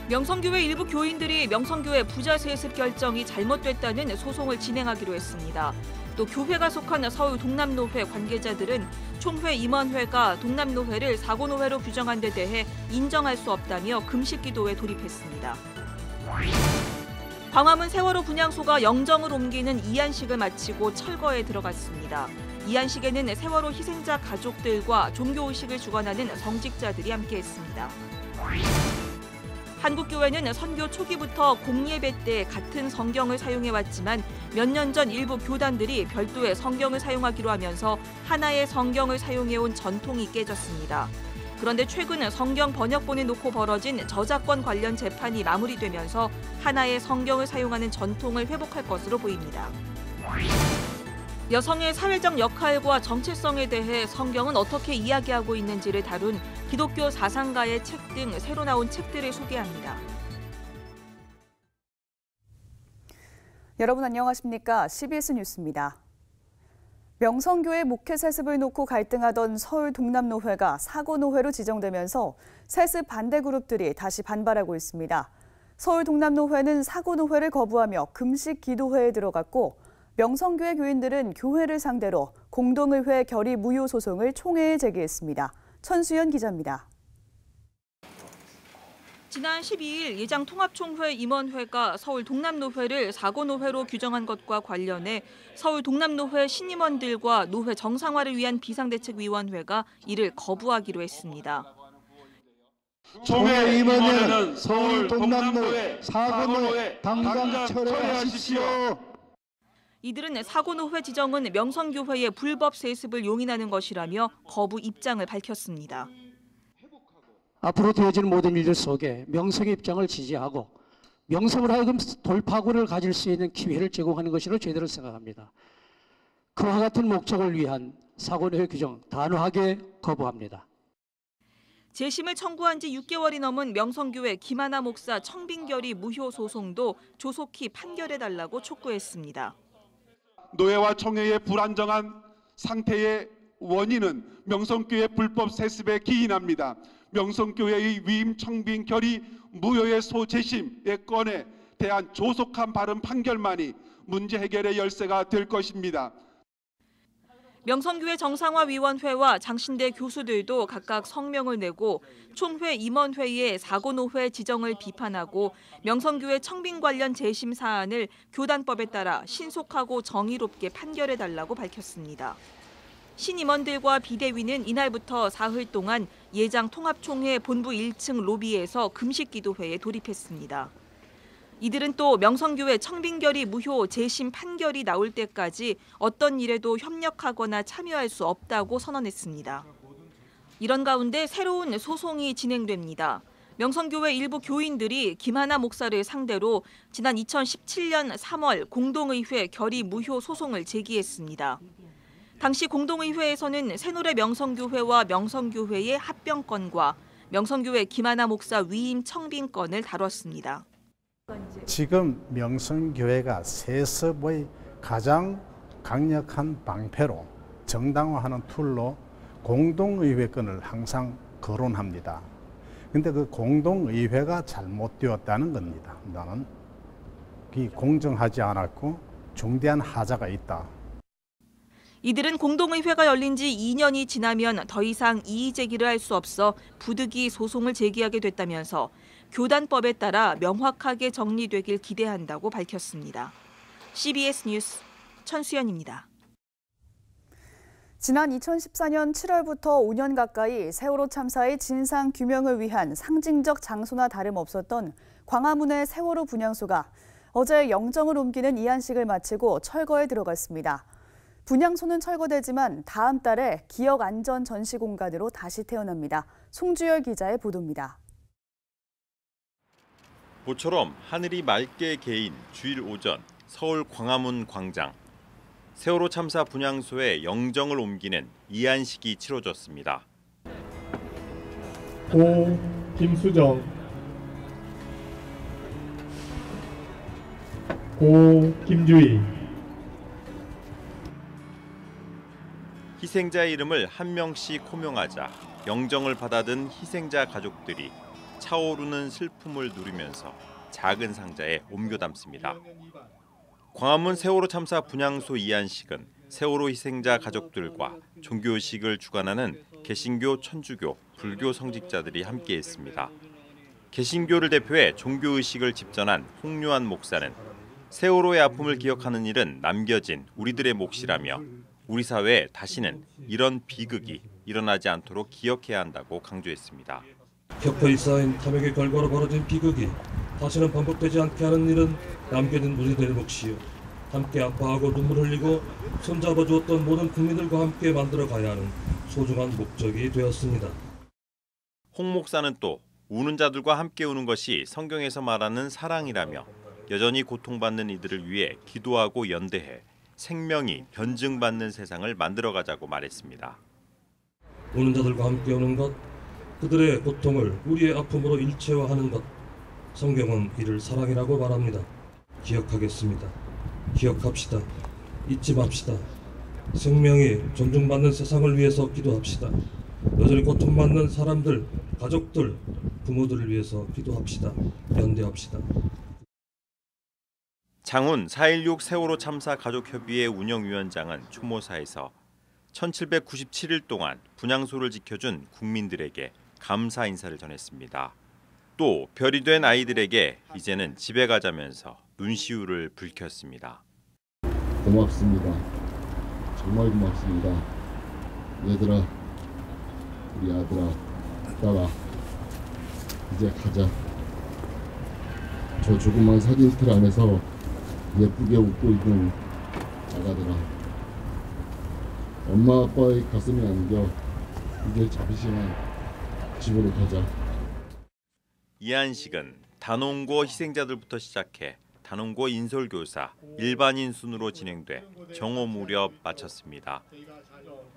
명성교회 일부 교인들이 명성교회 부자 세습 결정이 잘못됐다는 소송을 진행하기로 했습니다. 또 교회가 속한 서울 동남노회 관계자들은 총회 임원회가 동남노회를 사고노회로 규정한 데 대해 인정할 수 없다며 금식기도에 돌입했습니다. 광화문 세월호 분향소가 영정을 옮기는 이안식을 마치고 철거에 들어갔습니다. 이안식에는 세월호 희생자 가족들과 종교의식을 주관하는 성직자들이 함께했습니다. 한국교회는 선교 초기부터 공예배 때 같은 성경을 사용해왔지만 몇 년 전 일부 교단들이 별도의 성경을 사용하기로 하면서 하나의 성경을 사용해온 전통이 깨졌습니다. 그런데 최근 성경 번역본을 놓고 벌어진 저작권 관련 재판이 마무리되면서 하나의 성경을 사용하는 전통을 회복할 것으로 보입니다. 여성의 사회적 역할과 정체성에 대해 성경은 어떻게 이야기하고 있는지를 다룬 기독교 사상가의 책 등 새로 나온 책들을 소개합니다. 여러분 안녕하십니까? CBS 뉴스입니다. 명성교회 목회 세습을 놓고 갈등하던 서울 동남노회가 사고노회로 지정되면서 세습 반대 그룹들이 다시 반발하고 있습니다. 서울 동남노회는 사고노회를 거부하며 금식 기도회에 들어갔고 명성교회 교인들은 교회를 상대로 공동의회 결의 무효 소송을 총회에 제기했습니다. 천수연 기자입니다. 지난 12일 예장통합총회 임원회가 서울 동남노회를 사고노회로 규정한 것과 관련해 서울 동남노회 신임원들과 노회 정상화를 위한 비상대책위원회가 이를 거부하기로 했습니다. 총회 임원회는 서울 동남노회 사고노회 당장 철회하십시오. 이들은 사고노회 지정은 명성교회의 불법 세습을 용인하는 것이라며 거부 입장을 밝혔습니다. 앞으로 되어질 모든 일들 속에 명성의 입장을 지지하고 명성으로 하여금 돌파구를 가질 수 있는 기회를 제공하는 것으로 저희들은 생각합니다. 그와 같은 목적을 위한 사고노회 규정 단호하게 거부합니다. 재심을 청구한 지 6개월이 넘은 명성교회 김하나 목사 청빙결의 무효 소송도 조속히 판결해달라고 촉구했습니다. 노회와 총회의 불안정한 상태의 원인은 명성교회 불법 세습에 기인합니다. 명성교회의 위임 청빙 결의 무효의 소재심의 건에 대한 조속한 바른 판결만이 문제 해결의 열쇠가 될 것입니다. 명성교회 정상화위원회와 장신대 교수들도 각각 성명을 내고 총회 임원회의 사고노회 지정을 비판하고 명성교회 청빙 관련 재심 사안을 교단법에 따라 신속하고 정의롭게 판결해달라고 밝혔습니다. 신임원들과 비대위는 이날부터 사흘 동안 예장통합총회 본부 1층 로비에서 금식기도회에 돌입했습니다. 이들은 또 명성교회 청빙결의 무효 재심 판결이 나올 때까지 어떤 일에도 협력하거나 참여할 수 없다고 선언했습니다. 이런 가운데 새로운 소송이 진행됩니다. 명성교회 일부 교인들이 김하나 목사를 상대로 지난 2017년 3월 공동의회 결의 무효 소송을 제기했습니다. 당시 공동의회에서는 새노래 명성교회와 명성교회의 합병건과 명성교회 김하나 목사 위임 청빙건을 다뤘습니다. 지금 명성교회가 세습의 가장 강력한 방패로 정당화하는 툴로 공동의회권을 항상 거론합니다. 그런데 그 공동의회가 잘못되었다는 겁니다. 나는 공정하지 않았고 중대한 하자가 있다. 이들은 공동의회가 열린 지 2년이 지나면 더 이상 이의 제기를 할 수 없어 부득이 소송을 제기하게 됐다면서 교단법에 따라 명확하게 정리되길 기대한다고 밝혔습니다. CBS 뉴스 천수연입니다. 지난 2014년 7월부터 5년 가까이 세월호 참사의 진상 규명을 위한 상징적 장소나 다름없었던 광화문의 세월호 분향소가 어제 영정을 옮기는 이안식을 마치고 철거에 들어갔습니다. 분향소는 철거되지만 다음 달에 기억 안전 전시 공간으로 다시 태어납니다. 송주열 기자의 보도입니다. 모처럼 하늘이 맑게 개인 주일 오전 서울 광화문 광장. 세월호 참사 분향소에 영정을 옮기는 이안식이 치러졌습니다. 고 김수정, 고 김주희. 희생자의 이름을 한 명씩 호명하자 영정을 받아든 희생자 가족들이 차오르는 슬픔을 누리면서 작은 상자에 옮겨 담습니다. 광화문 세월호 참사 분향소 이안식은 세월호 희생자 가족들과 종교의식을 주관하는 개신교, 천주교, 불교 성직자들이 함께했습니다. 개신교를 대표해 종교의식을 집전한 홍요한 목사는 세월호의 아픔을 기억하는 일은 남겨진 우리들의 몫이라며 우리 사회에 다시는 이런 비극이 일어나지 않도록 기억해야 한다고 강조했습니다. 격하게 쌓인 탐욕의 결과로 벌어진 비극이 다시는 반복되지 않게 하는 일은 남겨진 우리들의 몫이요. 함께 아파하고 눈물 흘리고 손잡아 주었던 모든 국민들과 함께 만들어가야 하는 소중한 목적이 되었습니다. 홍 목사는 또 우는 자들과 함께 우는 것이 성경에서 말하는 사랑이라며 여전히 고통받는 이들을 위해 기도하고 연대해 생명이 변증받는 세상을 만들어가자고 말했습니다. 우는 자들과 함께 우는 것, 그들의 고통을 우리의 아픔으로 일체화하는 것, 성경은 이를 사랑이라고 말합니다. 기억하겠습니다. 기억합시다. 잊지 맙시다. 생명이 존중받는 세상을 위해서 기도합시다. 여전히 고통받는 사람들, 가족들, 부모들을 위해서 기도합시다. 연대합시다. 장훈 4.16 세월호 참사 가족협의회 운영위원장은 추모사에서 1797일 동안 분향소를 지켜준 국민들에게 감사 인사를 전했습니다. 또 별이 된 아이들에게 이제는 집에 가자면서 눈시울을 붉혔습니다. 고맙습니다. 정말 고맙습니다. 얘들아, 우리 아들아, 딸아, 이제 가자. 저 조그만 사진틀 안에서 예쁘게 웃고 있는 아가들아, 엄마 아빠의 가슴에 안겨 이제 잠시만 집으로 가자. 이안식은 단원고 희생자들부터 시작해 단원고 인솔교사, 일반인 순으로 진행돼 정오 무렵 마쳤습니다.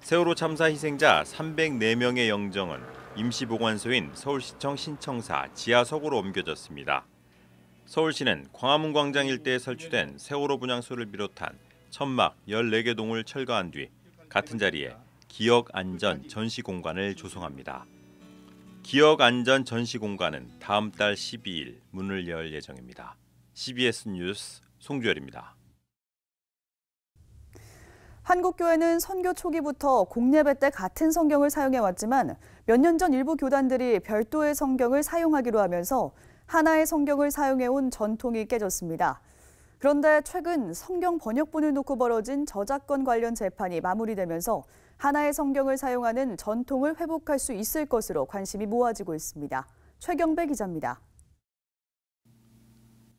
세월호 참사 희생자 304명의 영정은 임시보관소인 서울시청 신청사 지하석으로 옮겨졌습니다. 서울시는 광화문 광장 일대에 설치된 세월호 분향소를 비롯한 천막 14개 동을 철거한 뒤 같은 자리에 기억안전 전시공간을 조성합니다. 기억안전 전시공간은 다음 달 12일 문을 열 예정입니다. CBS 뉴스 송주열입니다. 한국교회는 선교 초기부터 공예배 때 같은 성경을 사용해왔지만 몇 년 전 일부 교단들이 별도의 성경을 사용하기로 하면서 하나의 성경을 사용해온 전통이 깨졌습니다. 그런데 최근 성경 번역본을 놓고 벌어진 저작권 관련 재판이 마무리되면서 하나의 성경을 사용하는 전통을 회복할 수 있을 것으로 관심이 모아지고 있습니다. 최경배 기자입니다.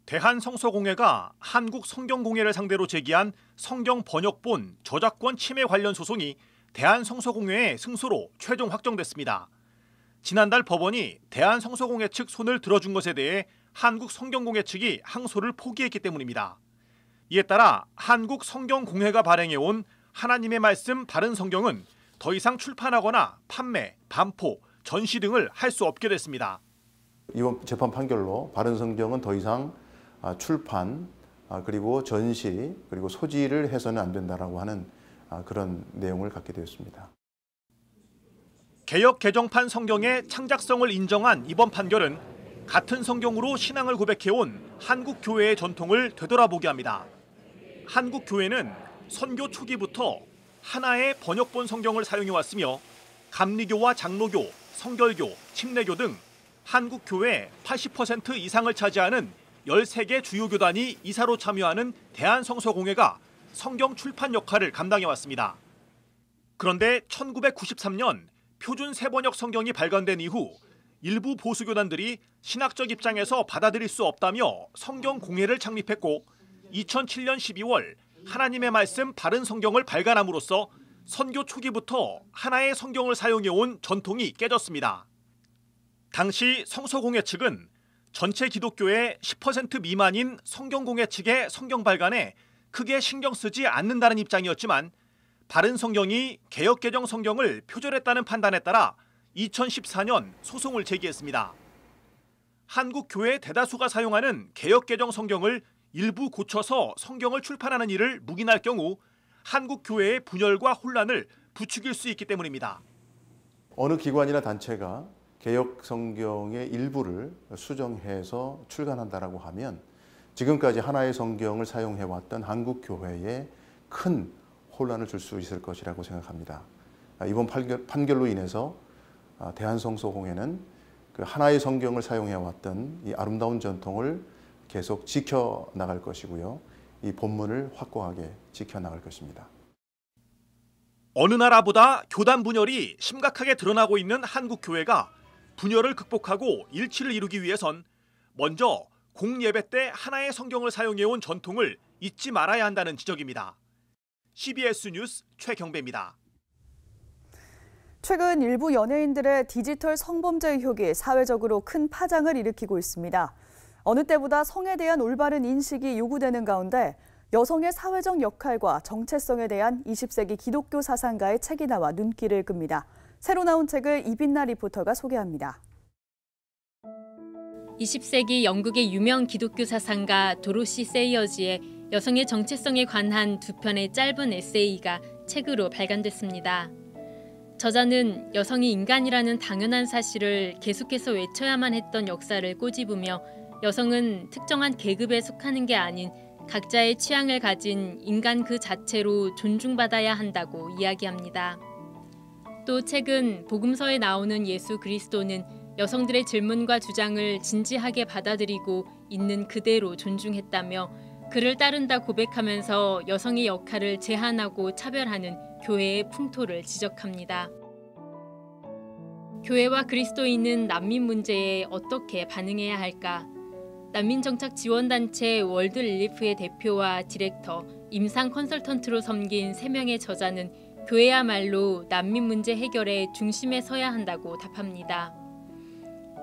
대한성서공회가 한국성경공회를 상대로 제기한 성경 번역본 저작권 침해 관련 소송이 대한성서공회의 승소로 최종 확정됐습니다. 지난달 법원이 대한성서공회 측 손을 들어준 것에 대해 한국성경공회 측이 항소를 포기했기 때문입니다. 이에 따라 한국성경공회가 발행해온 하나님의 말씀 바른 성경은 더 이상 출판하거나 판매, 반포, 전시 등을 할 수 없게 됐습니다. 이번 재판 판결로 바른 성경은 더 이상 출판, 그리고 전시, 그리고 소지를 해서는 안 된다라고 하는 그런 내용을 갖게 되었습니다. 개역 개정판 성경의 창작성을 인정한 이번 판결은 같은 성경으로 신앙을 고백해온 한국교회의 전통을 되돌아보게 합니다. 한국교회는 선교 초기부터 하나의 번역본 성경을 사용해왔으며 감리교와 장로교, 성결교, 침례교 등 한국교회 80% 이상을 차지하는 13개 주요 교단이 이사로 참여하는 대한성서공회가 성경 출판 역할을 감당해왔습니다. 그런데 1993년 표준 세번역 성경이 발간된 이후 일부 보수교단들이 신학적 입장에서 받아들일 수 없다며 성경공회를 창립했고 2007년 12월 하나님의 말씀 바른 성경을 발간함으로써 선교 초기부터 하나의 성경을 사용해온 전통이 깨졌습니다. 당시 성서공회 측은 전체 기독교의 10% 미만인 성경공회 측의 성경 발간에 크게 신경 쓰지 않는다는 입장이었지만 바른 성경이 개역개정 성경을 표절했다는 판단에 따라 2014년 소송을 제기했습니다. 한국교회 대다수가 사용하는 개역개정 성경을 일부 고쳐서 성경을 출판하는 일을 묵인할 경우 한국교회의 분열과 혼란을 부추길 수 있기 때문입니다. 어느 기관이나 단체가 개역 성경의 일부를 수정해서 출간한다라고 하면 지금까지 하나의 성경을 사용해왔던 한국 교회에 큰 혼란을 줄 수 있을 것이라고 생각합니다. 이번 판결로 인해서 대한성서공회는 그 하나의 성경을 사용해왔던 이 아름다운 전통을 계속 지켜나갈 것이고요. 이 본문을 확고하게 지켜나갈 것입니다. 어느 나라보다 교단 분열이 심각하게 드러나고 있는 한국 교회가 분열을 극복하고 일치를 이루기 위해선 먼저 공예배 때 하나의 성경을 사용해온 전통을 잊지 말아야 한다는 지적입니다. CBS 뉴스 최경배입니다. 최근 일부 연예인들의 디지털 성범죄 의혹이 사회적으로 큰 파장을 일으키고 있습니다. 어느 때보다 성에 대한 올바른 인식이 요구되는 가운데 여성의 사회적 역할과 정체성에 대한 20세기 기독교 사상가의 책이 나와 눈길을 끕니다. 새로 나온 책을 이빈나 리포터가 소개합니다. 20세기 영국의 유명 기독교 사상가 도로시 세이어즈의 여성의 정체성에 관한 두 편의 짧은 에세이가 책으로 발간됐습니다. 저자는 여성이 인간이라는 당연한 사실을 계속해서 외쳐야만 했던 역사를 꼬집으며 여성은 특정한 계급에 속하는 게 아닌 각자의 취향을 가진 인간 그 자체로 존중받아야 한다고 이야기합니다. 또 책은 복음서에 나오는 예수 그리스도는 여성들의 질문과 주장을 진지하게 받아들이고 있는 그대로 존중했다며 그를 따른다 고백하면서 여성의 역할을 제한하고 차별하는 교회의 풍토를 지적합니다. 교회와 그리스도인은 난민 문제에 어떻게 반응해야 할까? 난민정착지원단체 월드릴리프의 대표와 디렉터, 임상 컨설턴트로 섬긴 3명의 저자는 교회야말로 난민 문제 해결의 중심에 서야 한다고 답합니다.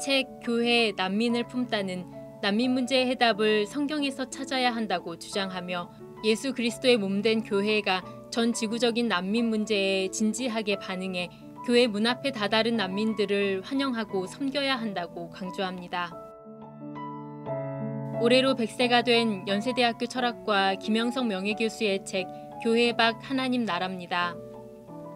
책 교회 난민을 품다는 난민 문제의 해답을 성경에서 찾아야 한다고 주장하며 예수 그리스도의 몸된 교회가 전 지구적인 난민 문제에 진지하게 반응해 교회 문 앞에 다다른 난민들을 환영하고 섬겨야 한다고 강조합니다. 올해로 100세가 된 연세대학교 철학과 김영석 명예교수의 책 교회 밖 하나님 나라입니다.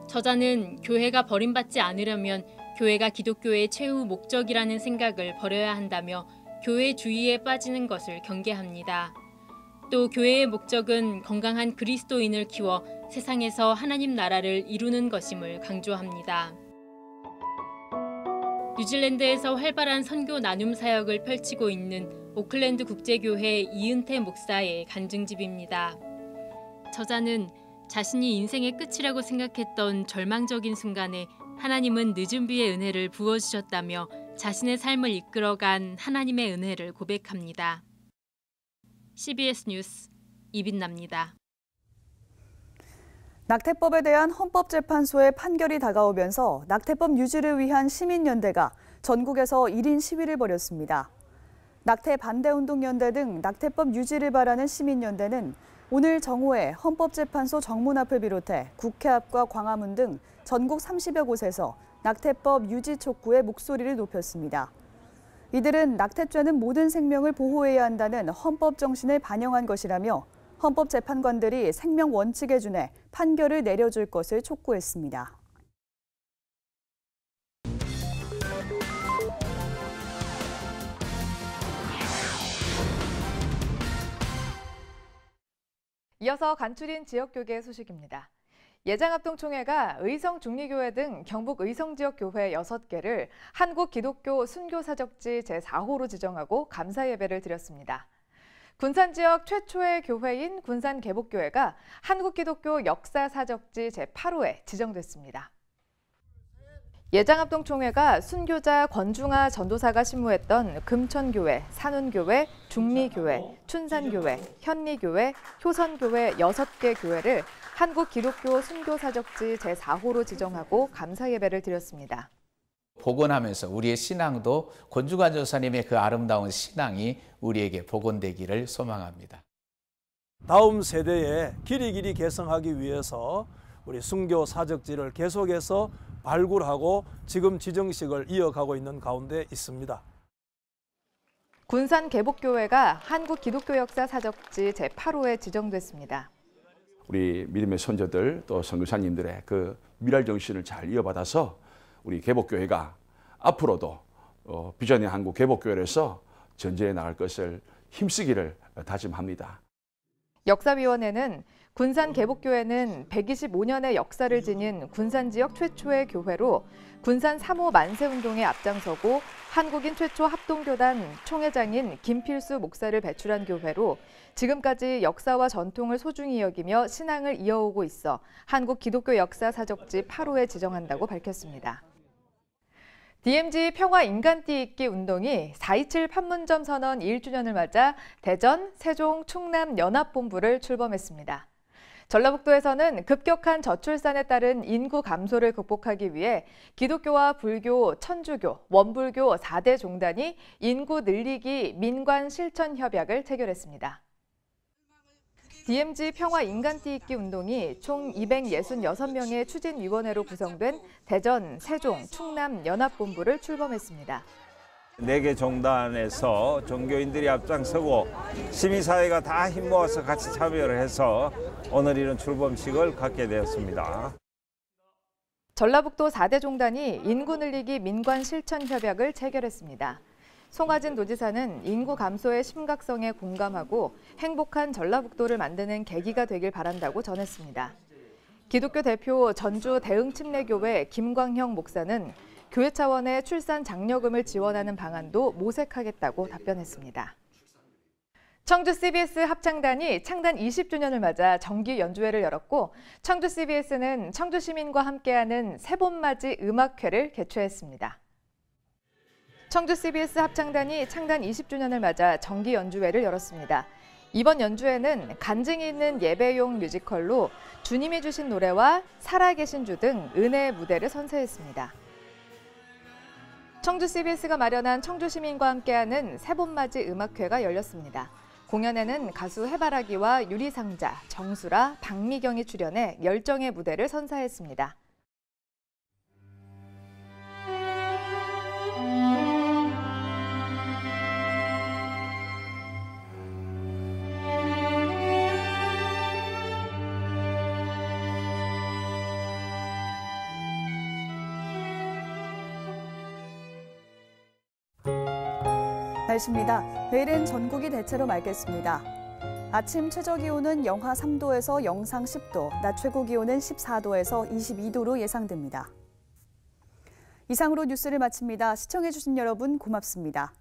저자는 교회가 버림받지 않으려면 교회가 기독교의 최후 목적이라는 생각을 버려야 한다며 교회 주의에 빠지는 것을 경계합니다. 또 교회의 목적은 건강한 그리스도인을 키워 세상에서 하나님 나라를 이루는 것임을 강조합니다. 뉴질랜드에서 활발한 선교 나눔 사역을 펼치고 있는 오클랜드 국제교회 이은태 목사의 간증집입니다. 저자는 자신이 인생의 끝이라고 생각했던 절망적인 순간에 하나님은 늦은 비의 은혜를 부어주셨다며 자신의 삶을 이끌어간 하나님의 은혜를 고백합니다. CBS 뉴스 이빈나입니다. 낙태법에 대한 헌법재판소의 판결이 다가오면서 낙태법 유지를 위한 시민연대가 전국에서 1인 시위를 벌였습니다. 낙태 반대운동연대 등 낙태법 유지를 바라는 시민연대는 오늘 정오에 헌법재판소 정문 앞을 비롯해 국회 앞과 광화문 등 전국 30여 곳에서 낙태법 유지 촉구의 목소리를 높였습니다. 이들은 낙태죄는 모든 생명을 보호해야 한다는 헌법 정신을 반영한 것이라며 헌법재판관들이 생명 원칙에 준해 판결을 내려줄 것을 촉구했습니다. 이어서 간추린 지역교계 소식입니다. 예장합동총회가 의성중리교회 등 경북 의성지역교회 6개를 한국기독교 순교사적지 제4호로 지정하고 감사예배를 드렸습니다. 군산지역 최초의 교회인 군산개복교회가 한국기독교 역사사적지 제8호에 지정됐습니다. 예장합동총회가 순교자 권중하 전도사가 신무했던 금천교회, 산운교회, 중리교회, 춘산교회, 현리교회, 효선교회 6개 교회를 한국기독교 순교사적지 제4호로 지정하고 감사예배를 드렸습니다. 복원하면서 우리의 신앙도 권중하 전도사님의 그 아름다운 신앙이 우리에게 복원되기를 소망합니다. 다음 세대에 길이 계승하기 위해서 우리 순교 사적지를 계속해서 발굴하고 지금 지정식을 이어가고 있는 가운데 있습니다. 군산개복교회가 한국기독교 역사 사적지 제8호에 지정됐습니다. 우리 믿음의 선조들 또 선교사님들의 그 미랄 정신을 잘 이어받아서 우리 개복교회가 앞으로도 비전의 한국 개복교회로서 전진해 나갈 것을 힘쓰기를 다짐합니다. 역사위원회는 군산 개복교회는 125년의 역사를 지닌 군산 지역 최초의 교회로 군산 3.5 만세운동에 앞장서고 한국인 최초 합동교단 총회장인 김필수 목사를 배출한 교회로 지금까지 역사와 전통을 소중히 여기며 신앙을 이어오고 있어 한국 기독교 역사 사적지 8호에 지정한다고 밝혔습니다. DMZ 평화 인간띠 입기 운동이 4.27 판문점 선언 1주년을 맞아 대전, 세종, 충남 연합본부를 출범했습니다. 전라북도에서는 급격한 저출산에 따른 인구 감소를 극복하기 위해 기독교와 불교, 천주교, 원불교 4대 종단이 인구 늘리기 민관 실천 협약을 체결했습니다. DMZ 평화 인간띠 입기 운동이 총 266명의 추진위원회로 구성된 대전, 세종, 충남 연합본부를 출범했습니다. 4개 종단에서 종교인들이 앞장서고 시민사회가 다 힘모아서 같이 참여를 해서 오늘 이런 출범식을 갖게 되었습니다. 전라북도 4대 종단이 인구 늘리기 민관 실천 협약을 체결했습니다. 송하진 도지사는 인구 감소의 심각성에 공감하고 행복한 전라북도를 만드는 계기가 되길 바란다고 전했습니다. 기독교 대표 전주 대흥침례교회 김광형 목사는 교회 차원의 출산 장려금을 지원하는 방안도 모색하겠다고 답변했습니다. 청주 CBS 합창단이 창단 20주년을 맞아 정기 연주회를 열었고 청주 CBS는 청주 시민과 함께하는 새봄맞이 음악회를 개최했습니다. 청주 CBS 합창단이 창단 20주년을 맞아 정기 연주회를 열었습니다. 이번 연주회는 간증이 있는 예배용 뮤지컬로 주님이 주신 노래와 살아계신 주 등 은혜의 무대를 선사했습니다. 청주 CBS가 마련한 청주 시민과 함께하는 새봄맞이 음악회가 열렸습니다. 공연에는 가수 해바라기와 유리상자, 정수라, 박미경이 출연해 열정의 무대를 선사했습니다. 날씨입니다. 내일은 전국이 대체로 맑겠습니다. 아침 최저기온은 영하 3도에서 영상 10도, 낮 최고기온은 14도에서 22도로 예상됩니다. 이상으로 뉴스를 마칩니다. 시청해주신 여러분 고맙습니다.